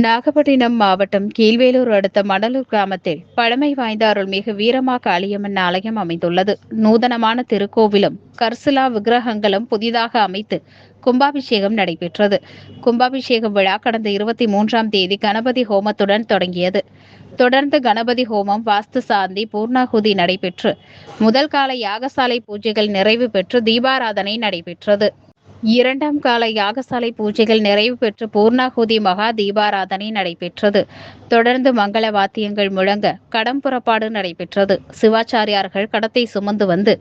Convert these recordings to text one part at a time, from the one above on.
நாகப்பட்டினம் மாவட்டம் கீழ்வேலூர் அடுத்த மணலூர் கிராமத்தில் பழமை வாய்ந்த அருள்மிகு வீரமா காளியம்மன் ஆலயம் அமைந்துள்ளது. நூதனமான திருக்கோவிலும் கர்சிலா விக்கிரகங்களும் புதிதாக அமைத்து கும்பாபிஷேகம் நடைபெற்றது. கும்பாபிஷேகம் விழா கடந்த 23ஆம் தேதி கணபதி ஹோமத்துடன் தொடங்கியது. தொடர்ந்து கணபதி ஹோமம், வாஸ்து சாந்தி, பூர்ணாகுதி நடைபெற்று முதல் கால யாகசாலை பூஜைகள் நிறைவு பெற்று தீபாராதனை நடைபெற்றது. இரண்டாம் கால யாகசாலை பூஜைகள் நிறைவு பெற்று பூர்ணாகுதி மகா தீபாராதனை நடைபெற்றது. தொடர்ந்து மங்கள வாத்தியங்கள் முழங்க கடம் புறப்பாடு நடைபெற்றது. சிவாச்சாரியார்கள் கடத்தை சுமந்து வந்து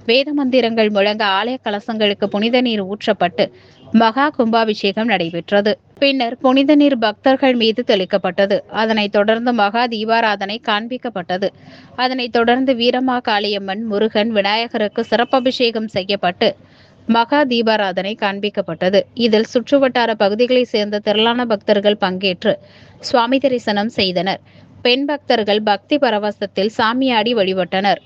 வேத மந்திரங்கள் முழங்க ஆலய கலசங்களுக்கு புனித நீர் ஊற்றப்பட்டு மகா கும்பாபிஷேகம் நடைபெற்றது. பின்னர் புனித நீர் பக்தர்கள் மீது தெளிக்கப்பட்டது. அதனைத் தொடர்ந்து மகா தீபாராதனை காண்பிக்கப்பட்டது. அதனைத் தொடர்ந்து வீரமா காளியம்மன், முருகன், விநாயகருக்கு சிறப்பபிஷேகம் செய்யப்பட்டு மகா தீபாராதனை காண்பிக்கப்பட்டது. இதில் சுற்றுவட்டார பகுதிகளைச் சேர்ந்த திரளான பக்தர்கள் பங்கேற்று சுவாமி தரிசனம் செய்தனர். பெண் பக்தர்கள் பக்தி பரவசத்தில் சாமியாடி வழிபட்டனர்.